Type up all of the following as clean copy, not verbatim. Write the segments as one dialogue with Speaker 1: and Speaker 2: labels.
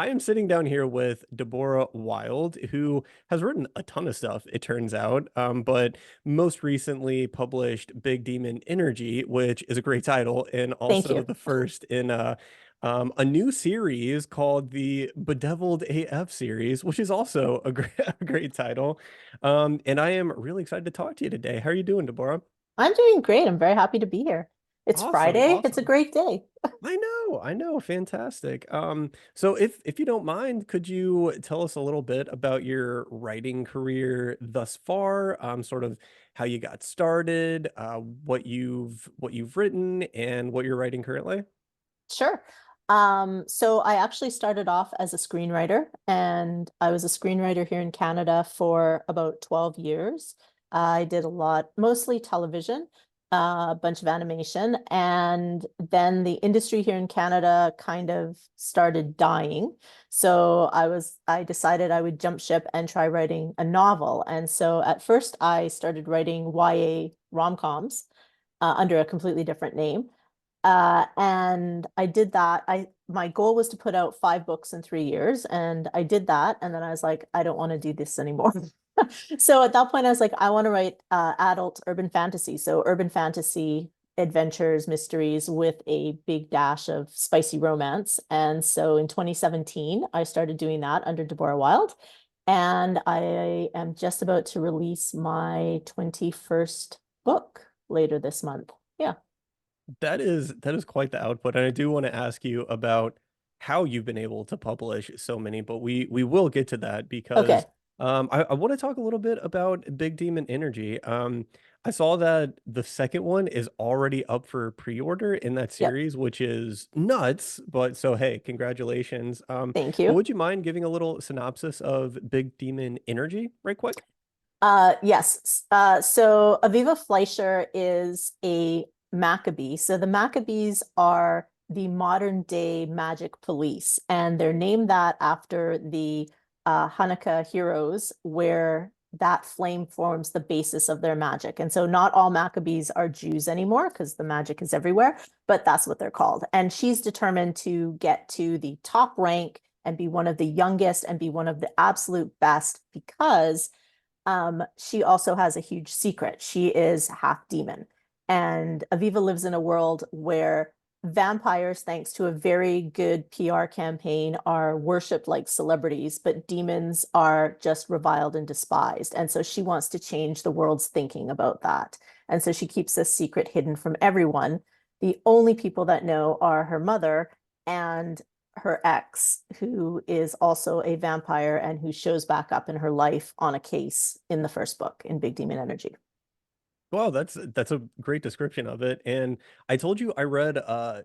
Speaker 1: I am sitting down here with Deborah Wilde, who has written a ton of stuff, it turns out, but most recently published Big Demon Energy, which is a great title, and
Speaker 2: Thank
Speaker 1: also
Speaker 2: you.
Speaker 1: the first in a new series called the Bedevilled AF series, which is also a great title. And I am really excited to talk to you today. How are you doing, Deborah?
Speaker 2: I'm doing great. I'm very happy to be here. It's
Speaker 1: Awesome,
Speaker 2: Friday. It's a
Speaker 1: awesome.
Speaker 2: great day.
Speaker 1: I know, fantastic. So if you don't mind, could you tell us a little bit about your writing career thus far? Sort of how you got started, what you've written, and what you're writing currently?
Speaker 2: Sure. So I actually started off as a screenwriter, and I was a screenwriter here in Canada for about 12 years. I did a lot, mostly television, a bunch of animation, and then the industry here in Canada kind of started dying. So I decided I would jump ship and try writing a novel. And so at first I started writing YA rom-coms under a completely different name. And I did that. My goal was to put out 5 books in 3 years, and I did that. And then I was like, I don't want to do this anymore. So at that point, I was like, I want to write adult urban fantasy. So urban fantasy adventures, mysteries with a big dash of spicy romance. And so in 2017, I started doing that under Deborah Wilde. And I am just about to release my 21st book later this month. Yeah.
Speaker 1: That is quite the output, and I do want to ask you about how you've been able to publish so many, but we will get to that because
Speaker 2: Okay.
Speaker 1: I want to talk a little bit about Big Demon Energy. I saw that the second one is already up for pre-order in that
Speaker 2: Yep.
Speaker 1: series, which is nuts. But so hey, congratulations.
Speaker 2: Thank
Speaker 1: But
Speaker 2: you.
Speaker 1: would you mind giving a little synopsis of Big Demon Energy, right quick?
Speaker 2: Yes. So Aviva Fleischer is a Maccabee. So the Maccabees are the modern day magic police, and they're named that after the Hanukkah heroes, where that flame forms the basis of their magic. And so not all Maccabees are Jews anymore because the magic is everywhere, but that's what they're called. And she's determined to get to the top rank and be one of the youngest and be one of the absolute best because she also has a huge secret. She is half demon. And Aviva lives in a world where vampires, thanks to a very good PR campaign, are worshipped like celebrities, but demons are just reviled and despised. And so she wants to change the world's thinking about that. And so she keeps this secret hidden from everyone. The only people that know are her mother and her ex, who is also a vampire and who shows back up in her life on a case in the first book in Big Demon Energy.
Speaker 1: Wow, that's a great description of it. And I told you I read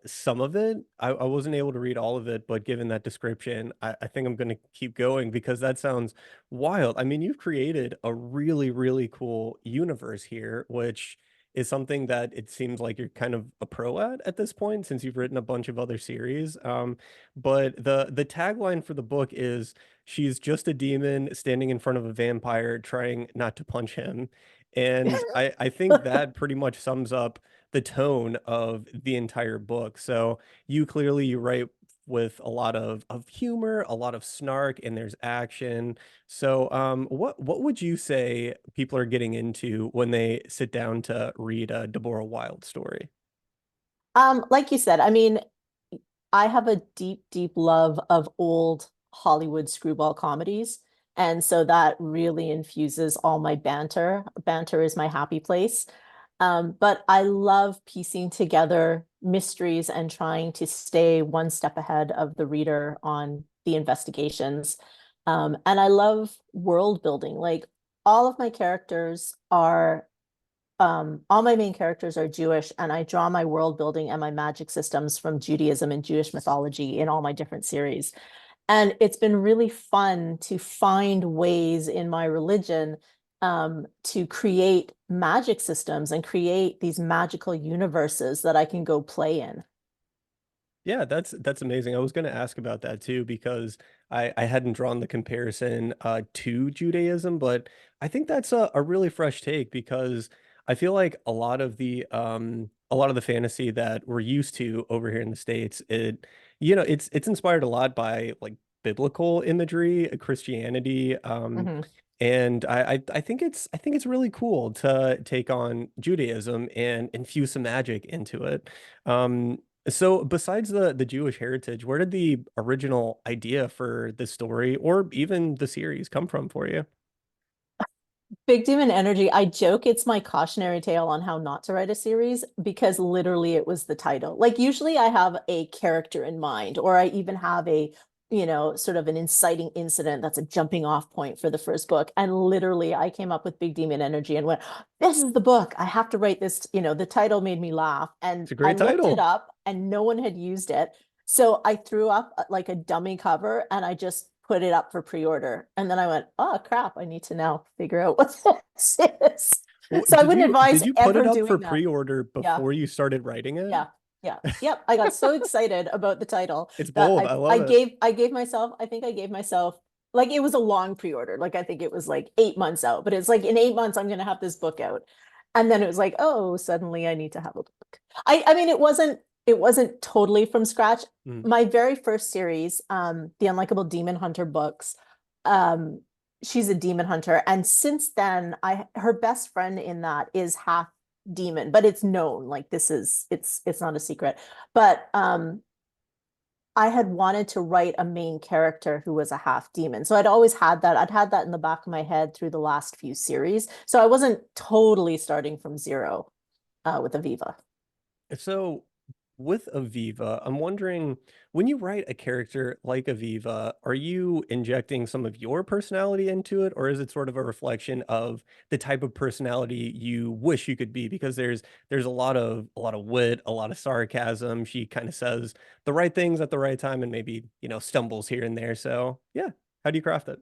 Speaker 1: some of it. I wasn't able to read all of it, but given that description, I think I'm gonna keep going because that sounds wild. I mean, you've created a really, really cool universe here, which is something that it seems like you're kind of a pro at this point since you've written a bunch of other series. But the tagline for the book is she's just a demon standing in front of a vampire trying not to punch him. And I think that pretty much sums up the tone of the entire book. So you write with a lot of humor, a lot of snark, and there's action. So what would you say people are getting into when they sit down to read a Deborah Wilde story?
Speaker 2: Like you said, I mean, I have a deep, deep love of old Hollywood screwball comedies. And so that really infuses all my banter. Banter is my happy place. But I love piecing together mysteries and trying to stay one step ahead of the reader on the investigations. And I love world building. Like all my main characters are Jewish, and I draw my world building and my magic systems from Judaism and Jewish mythology in all my different series. And it's been really fun to find ways in my religion to create magic systems and create these magical universes that I can go play in.
Speaker 1: Yeah, that's amazing. I was going to ask about that too because I hadn't drawn the comparison to Judaism, but I think that's a really fresh take because I feel like a lot of the fantasy that we're used to over here in the States, it's inspired a lot by like biblical imagery, Christianity.
Speaker 2: Mhm.
Speaker 1: And I think it's really cool to take on Judaism and infuse some magic into it. Um, so besides the Jewish heritage, where did the original idea for the story or even the series come from for you?
Speaker 2: Big Demon Energy, I joke it's my cautionary tale on how not to write a series because literally it was the title. Like usually I have a character in mind, or I even have a, sort of an inciting incident that's a jumping off point for the first book. And literally I came up with Big Demon Energy and went, this is the book. I have to write this. The title made me laugh. And
Speaker 1: It's a
Speaker 2: I
Speaker 1: great
Speaker 2: looked it
Speaker 1: title.
Speaker 2: up and no one had used it. So I threw up like a dummy cover and I just put it up for pre-order. And then I went, oh crap, I need to now figure out what this is.
Speaker 1: Well,
Speaker 2: So I wouldn't advise
Speaker 1: did you put it
Speaker 2: ever
Speaker 1: up for
Speaker 2: doing that.
Speaker 1: pre-order
Speaker 2: Yeah,
Speaker 1: before you started writing it?
Speaker 2: yeah, yeah. Yep. I got so excited about the title
Speaker 1: It's
Speaker 2: that
Speaker 1: bold.
Speaker 2: I
Speaker 1: I
Speaker 2: I
Speaker 1: love it.
Speaker 2: gave I gave myself, I think I gave myself like it was a long pre-order. Like I think it was like 8 months out, but it's like in 8 months I'm gonna have this book out. And then it was like, oh, suddenly I need to have a book. I mean it wasn't totally from scratch.
Speaker 1: Mm.
Speaker 2: My very first series, the Unlikable Demon Hunter books, um, she's a demon hunter. And since then, her best friend in that is half demon, but it's known. Like it's not a secret. But I had wanted to write a main character who was a half demon. So I'd always had that. I'd had that in the back of my head through the last few series. So I wasn't totally starting from zero with Aviva.
Speaker 1: So with Aviva, I'm wondering when you write a character like Aviva, are you injecting some of your personality into it, or is it sort of a reflection of the type of personality you wish you could be? Because there's a lot of wit, a lot of sarcasm. She kind of says the right things at the right time and maybe, stumbles here and there. So yeah, how do you craft it?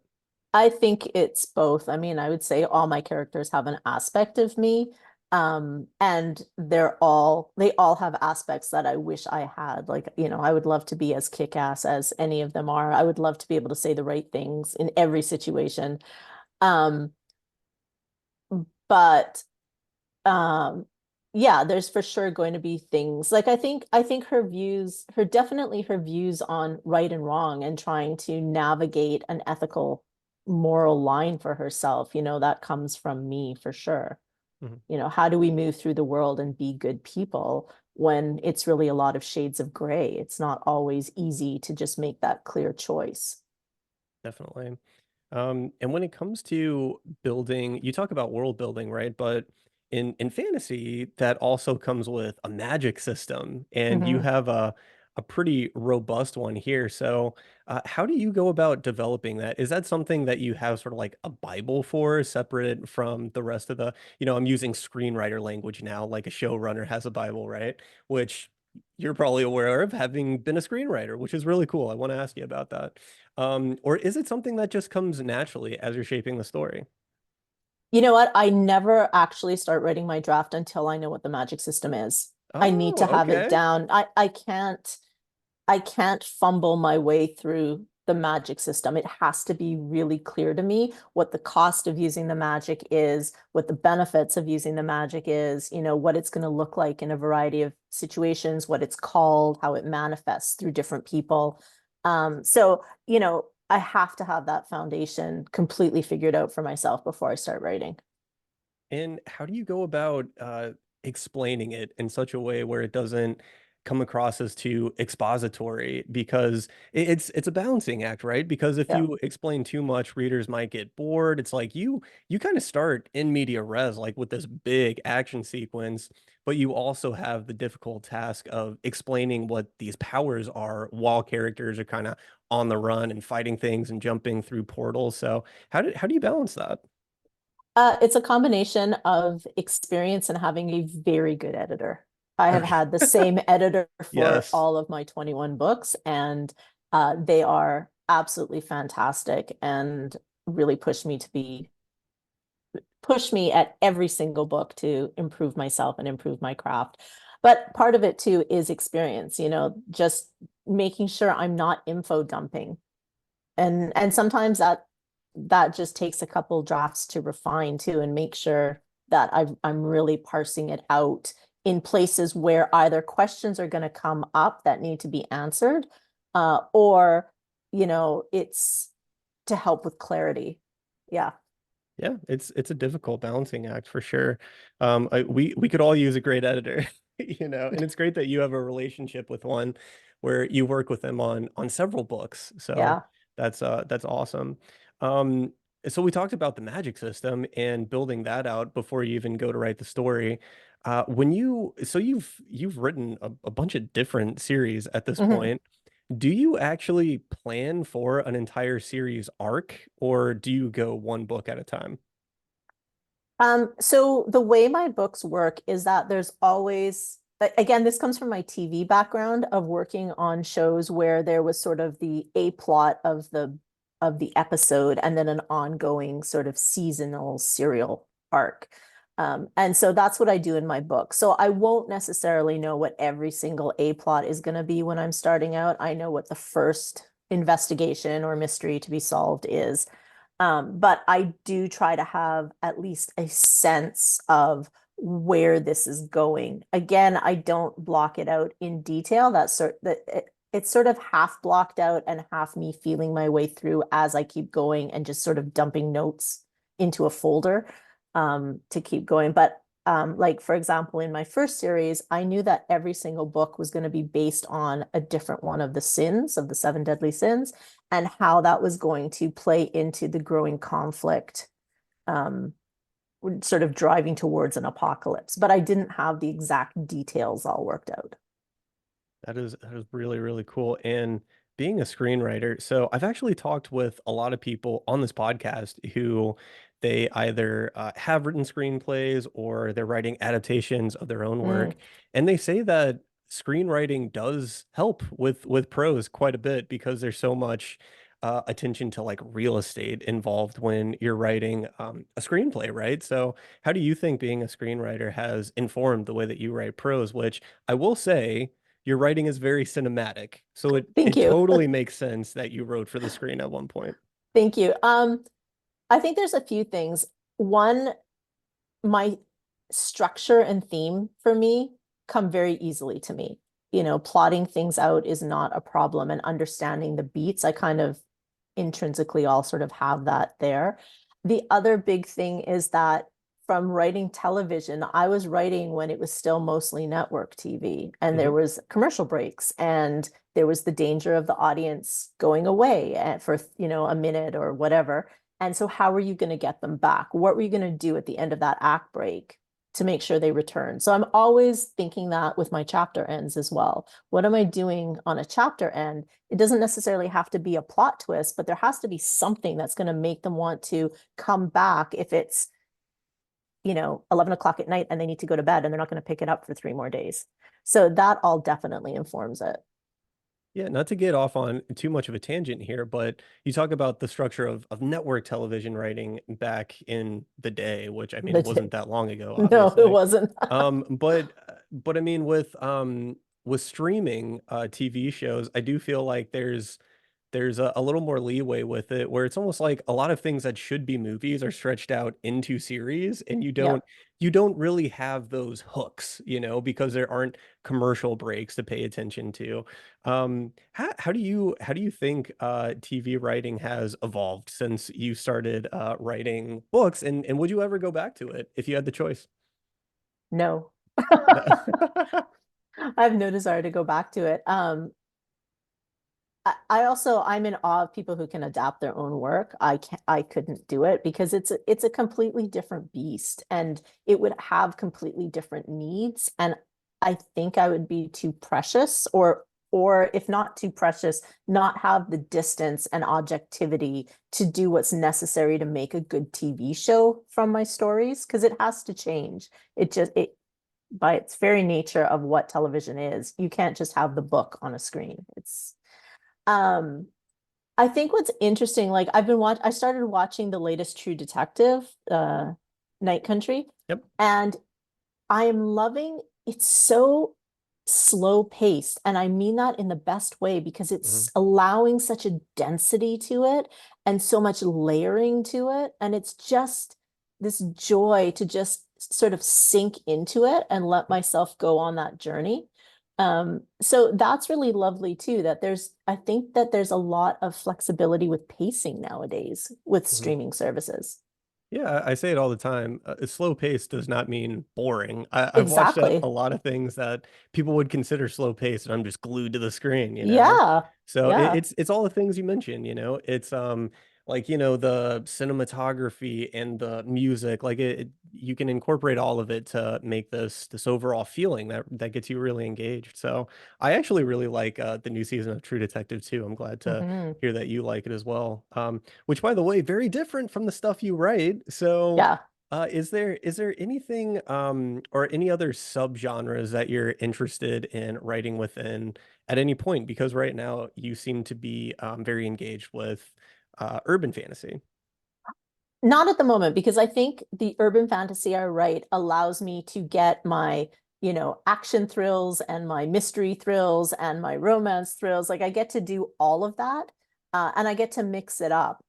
Speaker 2: I think it's both. I mean, I would say all my characters have an aspect of me. And they all have aspects that I wish I had. Like, I would love to be as kick-ass as any of them are. I would love to be able to say the right things in every situation. Um, but um yeah, there's for sure going to be things like I think her views on right and wrong and trying to navigate an ethical moral line for herself, that comes from me for sure.
Speaker 1: Mhm.
Speaker 2: How do we move through the world and be good people when it's really a lot of shades of gray? It's not always easy to just make that clear choice.
Speaker 1: Definitely. And when it comes to building, you talk about world building, right? But in fantasy, that also comes with a magic system, and you
Speaker 2: Mhm.
Speaker 1: have a pretty robust one here. So, how do you go about developing that? Is that something that you have sort of like a Bible for, separate from the rest of the, I'm using screenwriter language now, like a showrunner has a Bible, right? Which you're probably aware of having been a screenwriter, which is really cool. I want to ask you about that. Or is it something that just comes naturally as you're shaping the story?
Speaker 2: You know what? I never actually start writing my draft until I know what the magic system is. I need
Speaker 1: Oh,
Speaker 2: to have it
Speaker 1: okay.
Speaker 2: down. I can't fumble my way through the magic system. It has to be really clear to me what the cost of using the magic is, what the benefits of using the magic is, what it's going to look like in a variety of situations, what it's called, how it manifests through different people. So, I have to have that foundation completely figured out for myself before I start writing.
Speaker 1: And how do you go about explaining it in such a way where it doesn't come across as too expository? Because it's a balancing act, right? Because if
Speaker 2: Yeah.
Speaker 1: you explain too much, readers might get bored. It's like you kind of start in media res, like with this big action sequence, but you also have the difficult task of explaining what these powers are while characters are kind of on the run and fighting things and jumping through portals. So how do you balance that?
Speaker 2: It's a combination of experience and having a very good editor. I have
Speaker 1: Okay.
Speaker 2: had the same editor for
Speaker 1: Yes.
Speaker 2: all of my 21 books, and they are absolutely fantastic and really push me at every single book to improve myself and improve my craft. But part of it too is experience, just making sure I'm not info dumping. And sometimes that just takes a couple drafts to refine too and make sure that I'm really parsing it out in places where either questions are going to come up that need to be answered, or it's to help with clarity. Yeah.
Speaker 1: Yeah, it's a difficult balancing act for sure. We could all use a great editor, and it's great that you have a relationship with one where you work with them on several books. So
Speaker 2: Yeah.
Speaker 1: that's awesome. Um, so we talked about the magic system and building that out before you even go to write the story. You've written a bunch of different series at this
Speaker 2: Mhm.
Speaker 1: point. Do you actually plan for an entire series arc, or do you go one book at a time?
Speaker 2: So the way my books work is that there's always, again, this comes from my TV background of working on shows where there was sort of the A plot of the episode and then an ongoing sort of seasonal serial arc. And so that's what I do in my book. So I won't necessarily know what every single A plot is going to be when I'm starting out. I know what the first investigation or mystery to be solved is. But I do try to have at least a sense of where this is going. Again, I don't block it out in detail. It's sort of half blocked out and half me feeling my way through as I keep going and just sort of dumping notes into a folder to keep going. But like for example, in my first series, I knew that every single book was going to be based on a different one of the sins of the seven deadly sins and how that was going to play into the growing conflict, um, sort of driving towards an apocalypse. But I didn't have the exact details all worked out.
Speaker 1: That is really, really cool. And being a screenwriter, so I've actually talked with a lot of people on this podcast who they either have written screenplays or they're writing adaptations of their own
Speaker 2: Mm,
Speaker 1: work, and they say that screenwriting does help with prose quite a bit because there's so much attention to like real estate involved when you're writing a screenplay, right? So, how do you think being a screenwriter has informed the way that you write prose, which I will say your writing is very cinematic, so
Speaker 2: thank
Speaker 1: it
Speaker 2: you.
Speaker 1: totally makes sense that you wrote for the screen at one point.
Speaker 2: Thank you. I think there's a few things. One, my structure and theme for me come very easily to me. Plotting things out is not a problem and understanding the beats. I kind of intrinsically all sort of have that there. The other big thing is that from writing television, I was writing when it was still mostly network TV and there
Speaker 1: Mhm.
Speaker 2: was commercial breaks and there was the danger of the audience going away for, a minute or whatever. And so how were you going to get them back? What were you going to do at the end of that act break to make sure they return? So I'm always thinking that with my chapter ends as well. What am I doing on a chapter end? It doesn't necessarily have to be a plot twist, but there has to be something that's going to make them want to come back if it's, 11 o'clock at night and they need to go to bed and they're not going to pick it up for 3 more days. So that all definitely informs it.
Speaker 1: Yeah, not to get off on too much of a tangent here, but you talk about the structure of network television writing back in the day, which I mean, it wasn't that long ago,
Speaker 2: No, it
Speaker 1: obviously.
Speaker 2: wasn't.
Speaker 1: But I mean, with streaming TV shows, I do feel like there's a little more leeway with it where it's almost like a lot of things that should be movies are stretched out into series and
Speaker 2: Yep.
Speaker 1: you don't really have those hooks, because there aren't commercial breaks to pay attention to. How do you think TV writing has evolved since you started writing books, and would you ever go back to it if you had the choice?
Speaker 2: No.
Speaker 1: No.
Speaker 2: I have no desire to go back to it. I also I'm in awe of people who can adapt their own work. I couldn't do it because it's a completely different beast and it would have completely different needs. And I think I would be too precious or if not too precious, not have the distance and objectivity to do what's necessary to make a good TV show from my stories because it has to change. It by its very nature of what television is, you can't just have the book on a screen. Um, I think what's interesting, like I started watching the latest True Detective, Night Country,
Speaker 1: Yep.
Speaker 2: and I am loving it's so slow paced. And I mean that in the best way because
Speaker 1: Mhm.
Speaker 2: it's allowing such a density to it and so much layering to it. And it's just this joy to just sort of sink into it and let myself go on that journey. So that's really lovely too, that I think that there's a lot of flexibility with pacing nowadays with
Speaker 1: Mhm.
Speaker 2: streaming services.
Speaker 1: Yeah, I say it all the time. A slow pace does not mean boring. I've watched a
Speaker 2: Exactly.
Speaker 1: lot of things that people would consider slow pace, and I'm just glued to the screen, you know?
Speaker 2: Yeah.
Speaker 1: So
Speaker 2: Yeah.
Speaker 1: it's all the things you mentioned, you know? It's like, you know, the cinematography and the music, like you can incorporate all of it to make this overall feeling that gets you really engaged. So I actually really like the new season of True Detective too. I'm glad to
Speaker 2: Hmm.
Speaker 1: hear that you like it as well. Which, by the way, very different from the stuff you write. So,
Speaker 2: Yeah.
Speaker 1: is there anything or any other subgenres that you're interested in writing within at any point? Because right now you seem to be very engaged with urban fantasy.
Speaker 2: Not at the moment, because I think the urban fantasy I write allows me to get my, action thrills and my mystery thrills and my romance thrills. Like I get to do all of that, and I get to mix it up.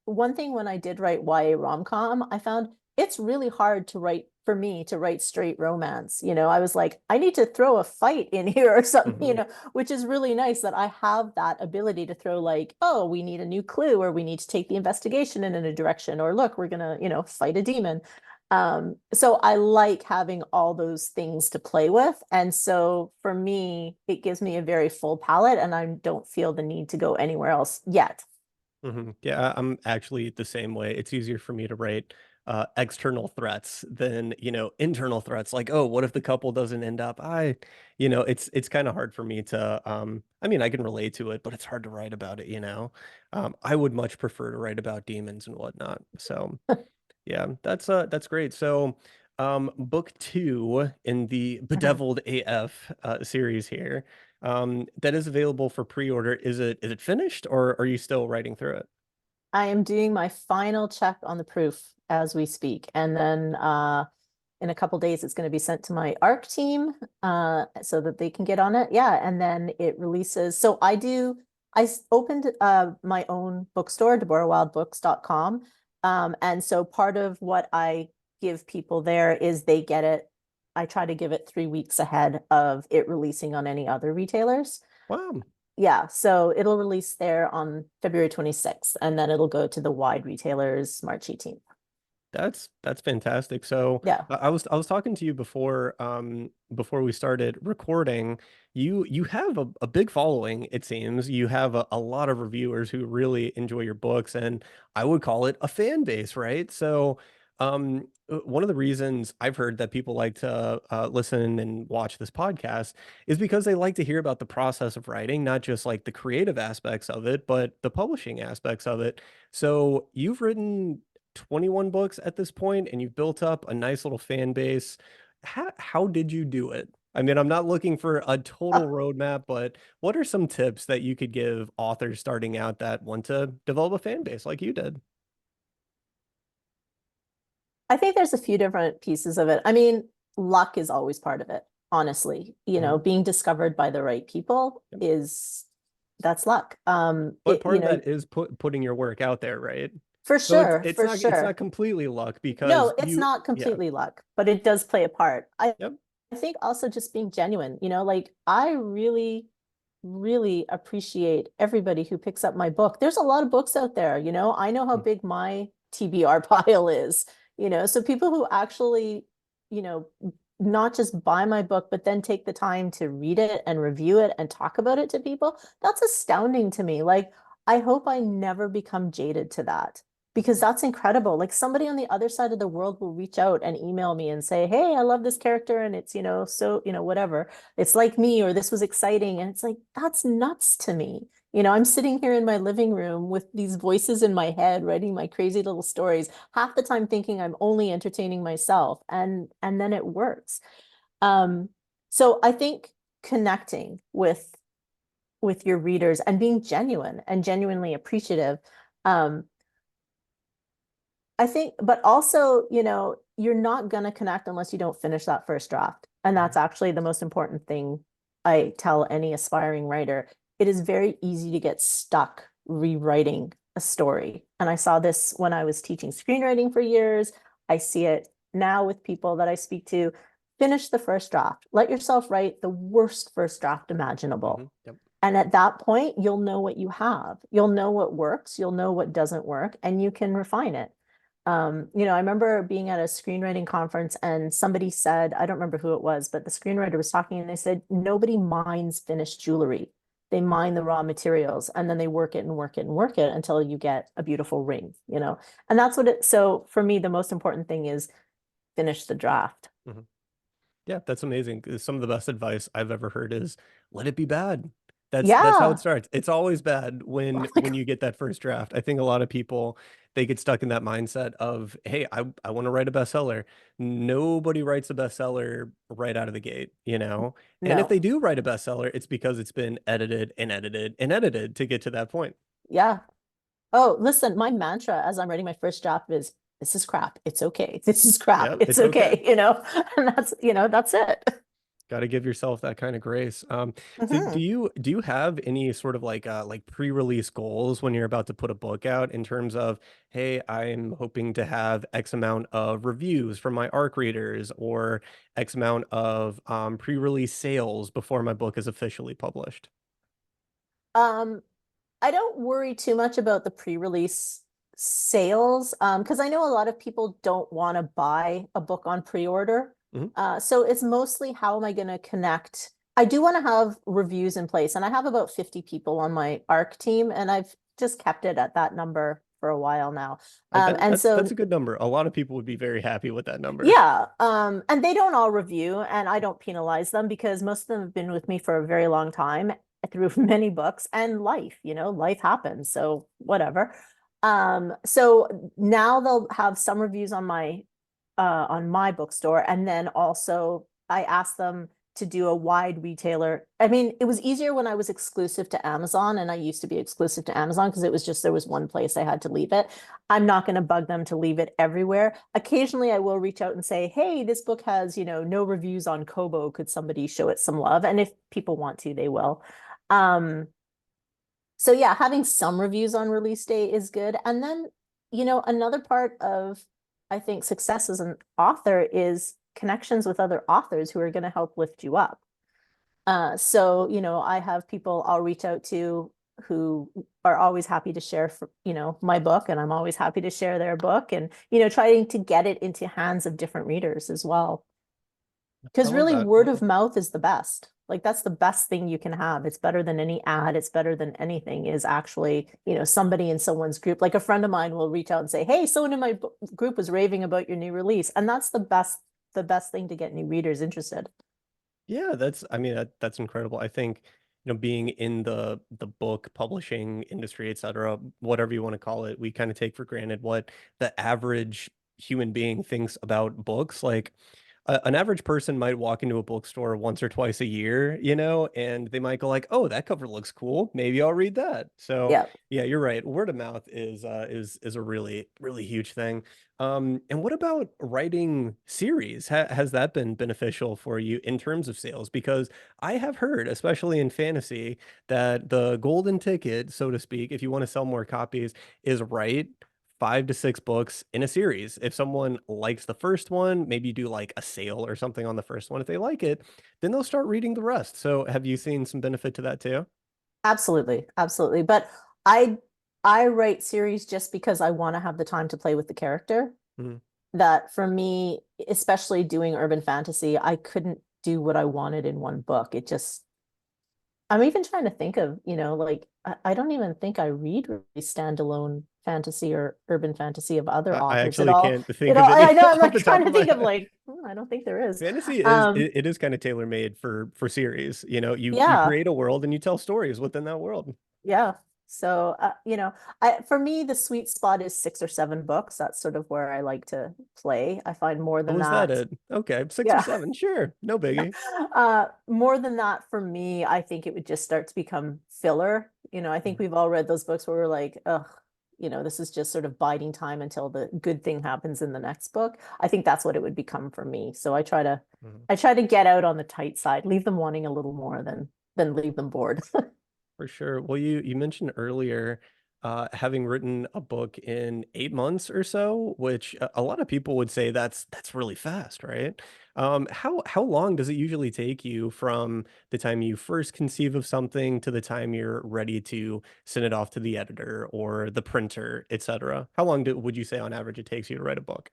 Speaker 2: One thing when I did write YA rom-com, I found it's really hard to write for me to write straight romance. I was like, I need to throw a fight in here or something,
Speaker 1: Hmm.
Speaker 2: which is really nice that I have that ability to throw like, oh, we need a new clue, or we need to take the investigation in a direction, or look, we're gonna, fight a demon. So I like having all those things to play with. And so for me, it gives me a very full palette and I don't feel the need to go anywhere else yet.
Speaker 1: Hmm. Yeah, I'm actually the same way. It's easier for me to write external threats than, you know, internal threats. Like, oh, what if the couple doesn't end up? It's kind of hard for me to I mean, I can relate to it, but it's hard to write about it. I would much prefer to write about demons and whatnot. So, yeah, that's great. So, book 2 in the Bedevilled AF series here, that is available for pre-order. Is it finished or are you still writing through it?
Speaker 2: I am doing my final check on the proof as we speak. And then in a couple days, it's going to be sent to my ARC team so that they can get on it. Yeah. And then it releases. So I opened my own bookstore, DeborahWildeBooks.com. And so part of what I give people there is they get it. I try to give it 3 weeks ahead of it releasing on any other retailers.
Speaker 1: Wow.
Speaker 2: Yeah, so it'll release there on February 26th, and then it'll go to the wide retailers March 18th.
Speaker 1: That's fantastic. So
Speaker 2: Yeah.
Speaker 1: I was talking to you before we started recording. You have a big following, it seems. You have a lot of reviewers who really enjoy your books, and I would call it a fan base, right? So one of the reasons I've heard that people like to listen and watch this podcast is because they like to hear about the process of writing, not just like the creative aspects of it, but the publishing aspects of it. So you've written 21 books at this point and you've built up a nice little fan base. How did you do it? I mean, I'm not looking for a total roadmap, but what are some tips that you could give authors starting out that want to develop a fan base like you did?
Speaker 2: I think there's a few different pieces of it. I mean, luck is always part of it, honestly.
Speaker 1: Mhm.
Speaker 2: Being discovered by the right people
Speaker 1: Yep.
Speaker 2: is that's luck.
Speaker 1: But part of that is putting your work out there, right?
Speaker 2: For
Speaker 1: So it's
Speaker 2: sure,
Speaker 1: it's
Speaker 2: for
Speaker 1: not it's not
Speaker 2: sure.
Speaker 1: completely luck
Speaker 2: No,
Speaker 1: because
Speaker 2: it's
Speaker 1: you
Speaker 2: not
Speaker 1: yeah.
Speaker 2: completely luck, but it does play a part.
Speaker 1: Yep.
Speaker 2: I think also just being genuine, like I really, really appreciate everybody who picks up my book. There's a lot of books out there, I know how
Speaker 1: Mm.
Speaker 2: big my TBR pile is, so people who actually, you know, not just buy my book, but then take the time to read it and review it and talk about it to people, that's astounding to me. Like, I hope I never become jaded to that because that's incredible. Like somebody on the other side of the world will reach out and email me and say, "Hey, I love this character and it's, so, whatever. It's like me or this was exciting." And it's like, that's nuts to me. I'm sitting here in my living room with these voices in my head writing my crazy little stories, half the time thinking I'm only entertaining myself and then it works. Um so I think connecting with your readers and being genuine and genuinely appreciative. um I think, but also, you're not going to connect unless you don't finish that first draft. And that's
Speaker 1: Mhm.
Speaker 2: actually the most important thing I tell any aspiring writer. It is very easy to get stuck rewriting a story. And I saw this when I was teaching screenwriting for years. I see it now with people that I speak to. finish the first draft. Let yourself write the worst first draft imaginable.
Speaker 1: Yep.
Speaker 2: And at that point, you'll know what you have. You'll know what works, you'll know what doesn't work, and you can refine it. I remember being at a screenwriting conference and somebody said, I don't remember who it was, but the screenwriter was talking and they said, nobody mines finished jewelry. They mine the raw materials and then they work it and work it and work it until you get a beautiful ring, And that's what so for me, the most important thing is finish the draft.
Speaker 1: Mhm. Yeah, that's amazing. Some of the best advice I've ever heard is let it be bad. That's how it
Speaker 2: Yeah.
Speaker 1: starts. It's always bad
Speaker 2: Oh
Speaker 1: when
Speaker 2: my
Speaker 1: when
Speaker 2: God.
Speaker 1: you get that first draft. I think a lot of people they get stuck in that mindset of, hey, I want to write a bestseller. Nobody writes a bestseller right out of the gate, you know? And if
Speaker 2: No.
Speaker 1: they do write a bestseller, it's because it's been edited and edited and edited to get to that point.
Speaker 2: Yeah. Oh, listen, my mantra as I'm writing my first draft is this is crap. It's okay. This is crap.
Speaker 1: Yeah,
Speaker 2: It's
Speaker 1: it's okay.
Speaker 2: okay, And that's it.
Speaker 1: Got to give yourself that kind of grace. So
Speaker 2: Mhm.
Speaker 1: do you have any sort of like pre-release goals when you're about to put a book out in terms of, hey, I'm hoping to have X amount of reviews from my ARC readers or X amount of pre-release sales before my book is officially published?
Speaker 2: Um, I don't worry too much about the pre-release sales, because I know a lot of people don't want to buy a book on pre-order.
Speaker 1: Mhm.
Speaker 2: So it's mostly how am I going to connect? I do want to have reviews in place, and I have about 50 people on my ARC team, and I've just kept it at that number for a while now. And
Speaker 1: That's
Speaker 2: so
Speaker 1: a good number. A lot of people would be very happy with that number.
Speaker 2: yeah, and they don't all review, and I don't penalize them because most of them have been with me for a very long time through many books and life, life happens, so whatever. So now they'll have some reviews on my bookstore, and then also I asked them to do a wide retailer. I mean, it was easier when I was exclusive to Amazon, and I used to be exclusive to Amazon because it was just there was one place I had to leave it. I'm not going to bug them to leave it everywhere. Occasionally, I will reach out and say, "Hey, this book has, no reviews on Kobo. Could somebody show it some love?" And if people want to, they will. Um, so yeah, having some reviews on release day is good. And then, another part of I think success as an author is connections with other authors who are going to help lift you up. So, I have people I'll reach out to who are always happy to share, my book, and I'm always happy to share their book and, trying to get it into hands of different readers as well.
Speaker 1: I
Speaker 2: Because
Speaker 1: love
Speaker 2: really,
Speaker 1: that.
Speaker 2: word of mouth is the best. Like, that's the best thing you can have. It's better than any ad. It's better than anything is actually, somebody in someone's group. Like a friend of mine will reach out and say, "Hey, someone in my group was raving about your new release." And that's the best thing to get new readers interested.
Speaker 1: Yeah, I mean that's incredible. I think, being in the book publishing industry, et cetera, whatever you want to call it, we kind of take for granted what the average human being thinks about books. Like an average person might walk into a bookstore once or twice a year, and they might go like, "Oh, that cover looks cool. Maybe I'll read that." So,
Speaker 2: Yeah.
Speaker 1: yeah, you're right. Word of mouth is a really really huge thing. And what about writing series? Has that been beneficial for you in terms of sales? Because I have heard, especially in fantasy, that the golden ticket, so to speak, if you want to sell more copies, is write 5 to 6 books in a series. If someone likes the first one, maybe do like a sale or something on the first one. If they like it, then they'll start reading the rest. So have you seen some benefit to that too?
Speaker 2: Absolutely, absolutely. But I I write series just because I want to have the time to play with the character.
Speaker 1: Mhm.
Speaker 2: That for me, especially doing urban fantasy, I couldn't do what I wanted in one book. It just I'm even trying to think of, like I don't even think I read really standalone fantasy or urban fantasy of other
Speaker 1: I
Speaker 2: authors. It
Speaker 1: actually
Speaker 2: all
Speaker 1: can't
Speaker 2: it
Speaker 1: think of
Speaker 2: all I
Speaker 1: any
Speaker 2: know I'm
Speaker 1: off
Speaker 2: like
Speaker 1: the top
Speaker 2: trying to
Speaker 1: of my
Speaker 2: think of
Speaker 1: head.
Speaker 2: like, I don't think there is.
Speaker 1: Fantasy is
Speaker 2: Um
Speaker 1: it is kind of tailor made for series. You
Speaker 2: yeah.
Speaker 1: create a world and you tell stories within that world.
Speaker 2: Yeah. So, I for me, the sweet spot is 6 or 7 books. That's sort of where I like to play. I find more
Speaker 1: Oh,
Speaker 2: than
Speaker 1: is that
Speaker 2: that.
Speaker 1: it? Okay, six or
Speaker 2: Yeah.
Speaker 1: seven, sure, no biggie.
Speaker 2: More than that for me, I think it would just start to become filler. I think
Speaker 1: Mhm,
Speaker 2: we've all read those books where we're like, ugh, this is just sort of biding time until the good thing happens in the next book. I think that's what it would become for me. So
Speaker 1: mhm.
Speaker 2: I try to get out on the tight side, leave them wanting a little more than leave them bored.
Speaker 1: For sure. Well, you mentioned earlier having written a book in 8 months or so, which a lot of people would say that's really fast, right? How long does it usually take you from the time you first conceive of something to the time you're ready to send it off to the editor or the printer, etc.? How long would you say on average it takes you to write a book?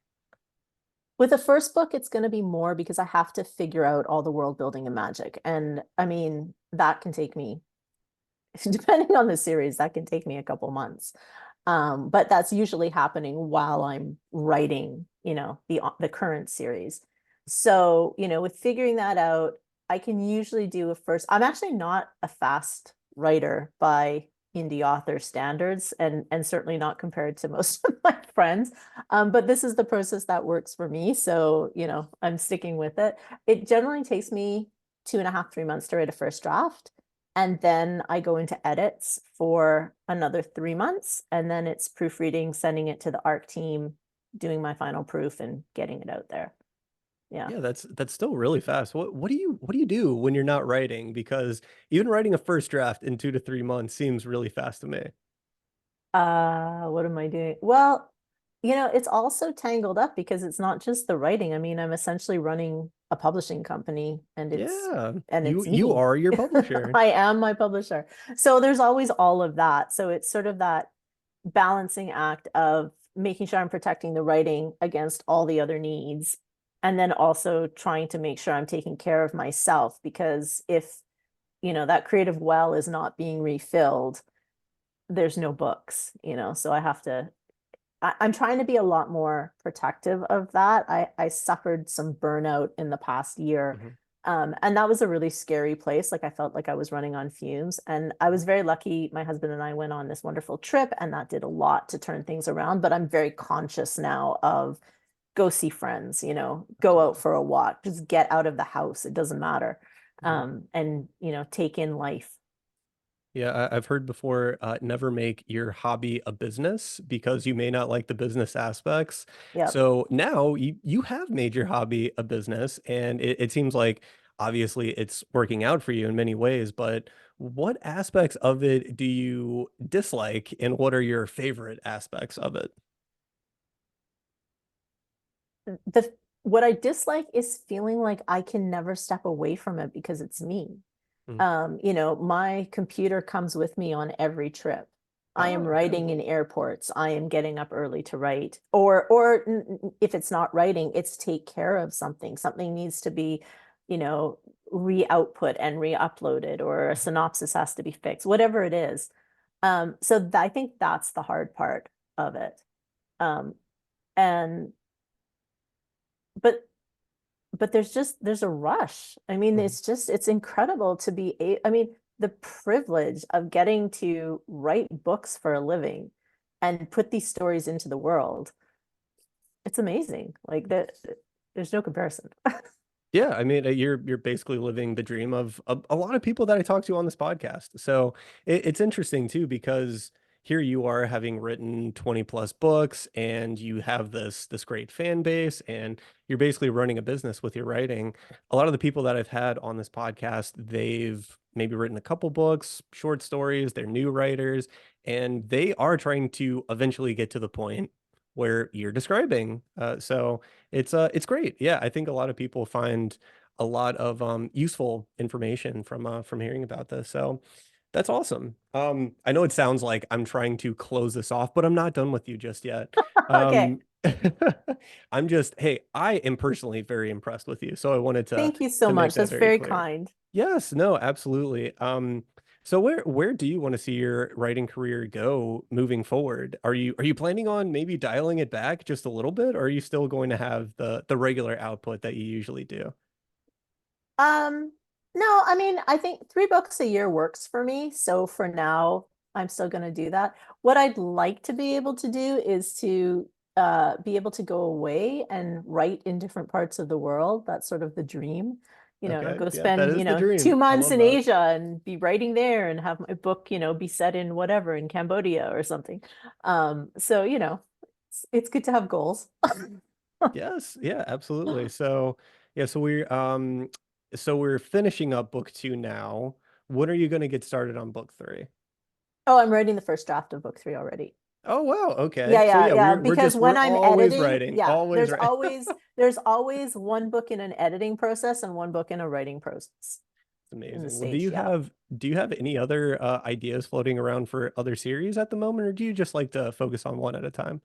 Speaker 2: With the first book, it's going to be more because I have to figure out all the world building and magic. And I mean, that can take me, depending on the series, that can take me a couple months. But that's usually happening while I'm writing, the current series. So, with figuring that out, I can usually do a first. I'm actually not a fast writer by indie author standards, and certainly not compared to most of my friends. But this is the process that works for me. So, I'm sticking with it. It generally takes me 2.5, 3 months to write a first draft. And then I go into edits for another 3 months. And then it's proofreading, sending it to the art team, doing my final proof and getting it out there. Yeah.
Speaker 1: Yeah, that's still really fast. What do you do when you're not writing? Because even writing a first draft in 2 to 3 months seems really fast to me.
Speaker 2: What am I doing? Well, it's also tangled up because it's not just the writing. I mean, I'm essentially running a publishing company and it's
Speaker 1: Yeah,
Speaker 2: and
Speaker 1: you
Speaker 2: it's
Speaker 1: you
Speaker 2: me.
Speaker 1: are your publisher.
Speaker 2: I am my publisher. So there's always all of that. So it's sort of that balancing act of making sure I'm protecting the writing against all the other needs, and then also trying to make sure I'm taking care of myself because if, that creative well is not being refilled, there's no books, so I'm trying to be a lot more protective of that. I suffered some burnout in the past year.
Speaker 1: Mhm.
Speaker 2: And that was a really scary place. Like I felt like I was running on fumes. And I was very lucky. My husband and I went on this wonderful trip, and that did a lot to turn things around. But I'm very conscious now of go see friends, go out
Speaker 1: Absolutely.
Speaker 2: for a walk, just get out of the house. It doesn't matter.
Speaker 1: Mhm.
Speaker 2: And, take in life.
Speaker 1: Yeah, I've heard before, never make your hobby a business because you may not like the business aspects.
Speaker 2: Yep.
Speaker 1: So now you have made your hobby a business, and it seems like obviously it's working out for you in many ways, but what aspects of it do you dislike, and what are your favorite aspects of it?
Speaker 2: The what I dislike is feeling like I can never step away from it because it's me.
Speaker 1: Mm.
Speaker 2: My computer comes with me on every trip. I am
Speaker 1: Oh, okay.
Speaker 2: writing in airports. I am getting up early to write. Or if it's not writing, it's take care of something. Something needs to be, you know, re-output and re-uploaded, or a synopsis has to be fixed, whatever it is. So I think that's the hard part of it. Um, and but there's a rush. I mean,
Speaker 1: Mhm.
Speaker 2: it's incredible to I mean, the privilege of getting to write books for a living and put these stories into the world. It's amazing. Like that, there's no comparison.
Speaker 1: Yeah, I mean, you're basically living the dream of a lot of people that I talk to on this podcast. So it's interesting too because here you are having written 20 plus books, and you have this great fan base, and you're basically running a business with your writing. A lot of the people that I've had on this podcast, they've maybe written a couple books, short stories, they're new writers, and they are trying to eventually get to the point where you're describing. So it's great. Yeah, I think a lot of people find a lot of useful information from hearing about this. So that's awesome. I know it sounds like I'm trying to close this off, but I'm not done with you just yet.
Speaker 2: Okay.
Speaker 1: Um hey, I am personally very impressed with you. So I wanted
Speaker 2: Thank you so
Speaker 1: to make
Speaker 2: much.
Speaker 1: that
Speaker 2: That's
Speaker 1: very
Speaker 2: very
Speaker 1: clear.
Speaker 2: kind.
Speaker 1: Yes, no, absolutely. So where do you want to see your writing career go moving forward? Are you planning on maybe dialing it back just a little bit, or are you still going to have the regular output that you usually do?
Speaker 2: Um, no, I mean, I think 3 books a year works for me. So for now, I'm still going to do that. What I'd like to be able to do is to be able to go away and write in different parts of the world. That's sort of the dream.
Speaker 1: Okay,
Speaker 2: Go
Speaker 1: yeah, that
Speaker 2: spend,
Speaker 1: is the
Speaker 2: two
Speaker 1: dream. I
Speaker 2: months
Speaker 1: love
Speaker 2: in
Speaker 1: that.
Speaker 2: Asia and be writing there and have my book, be set in whatever in Cambodia or something. So, it's good to have goals.
Speaker 1: Yes, yeah, absolutely. So yeah, so we're finishing up book 2 now. When are you going to get started on book 3?
Speaker 2: Oh, I'm writing the first draft of book 3 already.
Speaker 1: Oh wow, okay.
Speaker 2: Yeah,
Speaker 1: So
Speaker 2: yeah,
Speaker 1: yeah,
Speaker 2: yeah.
Speaker 1: we're
Speaker 2: Because
Speaker 1: just
Speaker 2: when
Speaker 1: we're
Speaker 2: I'm
Speaker 1: always
Speaker 2: editing,
Speaker 1: writing,
Speaker 2: yeah,
Speaker 1: always right.
Speaker 2: there's always one book in an editing process and one book in a writing process in the
Speaker 1: Amazing. Well,
Speaker 2: stage. Yeah.
Speaker 1: do you have any other ideas floating around for other series at the moment, or do you just like to focus on one at a time?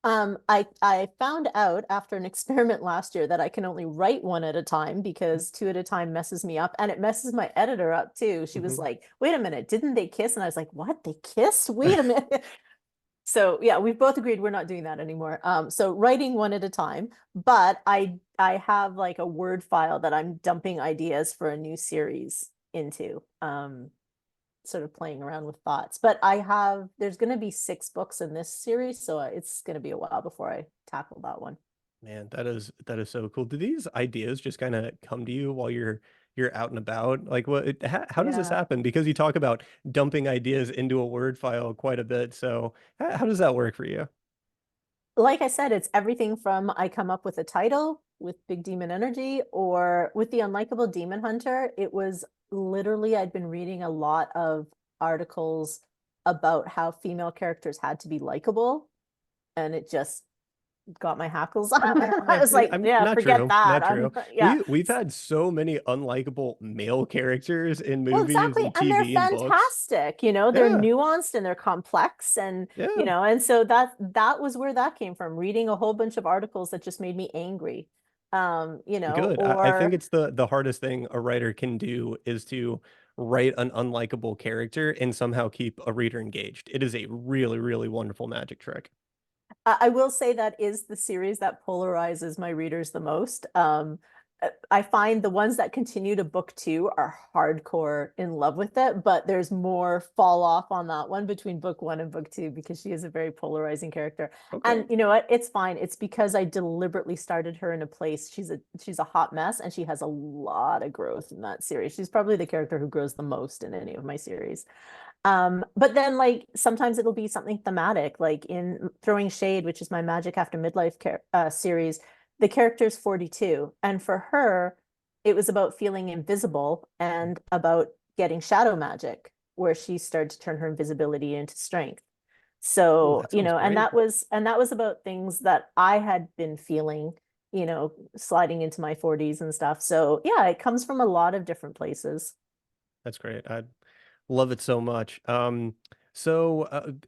Speaker 2: I found out after an experiment last year that I can only write one at a time because two at a time messes me up and it messes my editor up too. She was
Speaker 1: Hmm.
Speaker 2: like, "Wait a minute, didn't they kiss?" And I was like, "What? They kissed? Wait a minute." So yeah, we've both agreed we're not doing that anymore. So writing one at a time, but I have like a Word file that I'm dumping ideas for a new series into. Sort of playing around with thoughts. But there's going to be 6 books in this series, so it's going to be a while before I tackle that one.
Speaker 1: Man, that is so cool. Do these ideas just kind of come to you while you're out and about? Like how does this
Speaker 2: Yeah.
Speaker 1: happen? Because you talk about dumping ideas into a Word file quite a bit. So how does that work for you?
Speaker 2: Like I said, it's everything from I come up with a title with Big Demon Energy, or with the Unlikable Demon Hunter, it was literally I'd been reading a lot of articles about how female characters had to be likable, and it just got my hackles on. I was like,
Speaker 1: I'm
Speaker 2: yeah,
Speaker 1: not
Speaker 2: forget
Speaker 1: true,
Speaker 2: that.
Speaker 1: not
Speaker 2: I'm
Speaker 1: true.
Speaker 2: yeah.
Speaker 1: We've had so many unlikable male characters in
Speaker 2: Well,
Speaker 1: movies
Speaker 2: exactly.
Speaker 1: and
Speaker 2: And they're
Speaker 1: TV and books.
Speaker 2: fantastic. They're
Speaker 1: Yeah,
Speaker 2: nuanced and they're complex.
Speaker 1: yeah.
Speaker 2: And so that was where that came from, reading a whole bunch of articles that just made me angry.
Speaker 1: Good. I think
Speaker 2: Or
Speaker 1: it's the hardest thing a writer can do is to write an unlikable character and somehow keep a reader engaged. It is a really, really wonderful magic trick.
Speaker 2: I will say that is the series that polarizes my readers the most. I find the ones that continue to book 2 are hardcore in love with it, but there's more fall off on that one between book 1 and book 2 because she is a very polarizing character.
Speaker 1: Okay.
Speaker 2: And you know what? It's fine. It's because I deliberately started her in a place. She's a hot mess and she has a lot of growth in that series. She's probably the character who grows the most in any of my series. But then like sometimes it'll be something thematic, like in Throwing Shade, which is my Magic After Midlife series, the character's 42. And for her, it was about feeling invisible and about getting shadow magic, where she started to turn her invisibility into strength.
Speaker 1: Oh,
Speaker 2: So,
Speaker 1: that sounds
Speaker 2: and
Speaker 1: great.
Speaker 2: that was about things that I had been feeling, sliding into my 40s and stuff. So yeah, it comes from a lot of different places.
Speaker 1: That's great. I love it so much.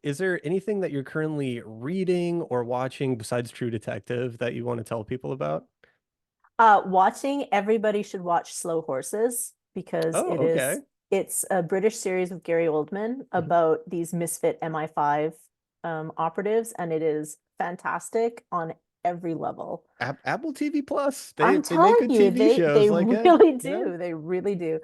Speaker 1: Is there anything that you're currently reading or watching besides True Detective that you want to tell people about?
Speaker 2: Watching everybody should watch Slow Horses because
Speaker 1: Oh, okay.
Speaker 2: it's a British series with Gary Oldman
Speaker 1: Mhm.
Speaker 2: about these misfit MI5 operatives, and it is fantastic on every level.
Speaker 1: Apple TV Plus.
Speaker 2: I'm
Speaker 1: They make
Speaker 2: telling
Speaker 1: good
Speaker 2: you,
Speaker 1: TV
Speaker 2: they
Speaker 1: shows like it,
Speaker 2: really
Speaker 1: you know?
Speaker 2: do. They really do.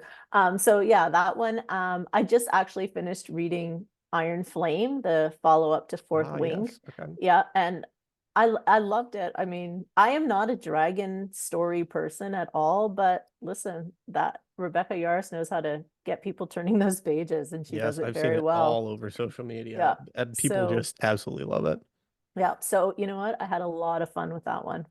Speaker 2: So yeah, that one. I just actually finished reading Iron Flame, the follow-up to Fourth
Speaker 1: Ah,
Speaker 2: Wing.
Speaker 1: yes. Okay.
Speaker 2: Yeah, and I loved it. I mean, I am not a dragon story person at all, but listen, that Rebecca Yarros knows how to get people turning those pages, and she does
Speaker 1: Yes,
Speaker 2: it
Speaker 1: I've seen
Speaker 2: very
Speaker 1: it
Speaker 2: well.
Speaker 1: all over social media,
Speaker 2: Yeah.
Speaker 1: and people
Speaker 2: So
Speaker 1: just absolutely love it.
Speaker 2: yeah. So you know what? I had a lot of fun with that one.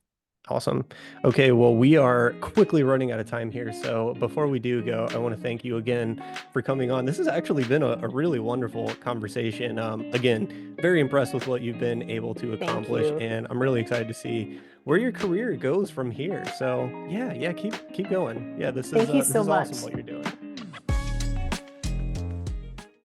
Speaker 1: Awesome. Okay, well, we are quickly running out of time here. So before we do go, I want to thank you again for coming on. This has actually been a really wonderful conversation. Again, very impressed with what you've been able to
Speaker 2: Thank
Speaker 1: accomplish,
Speaker 2: you.
Speaker 1: and I'm really excited to see where your career goes from here. So yeah, keep going. Yeah,
Speaker 2: Thank you
Speaker 1: this
Speaker 2: so
Speaker 1: is awesome
Speaker 2: much.
Speaker 1: what you're doing.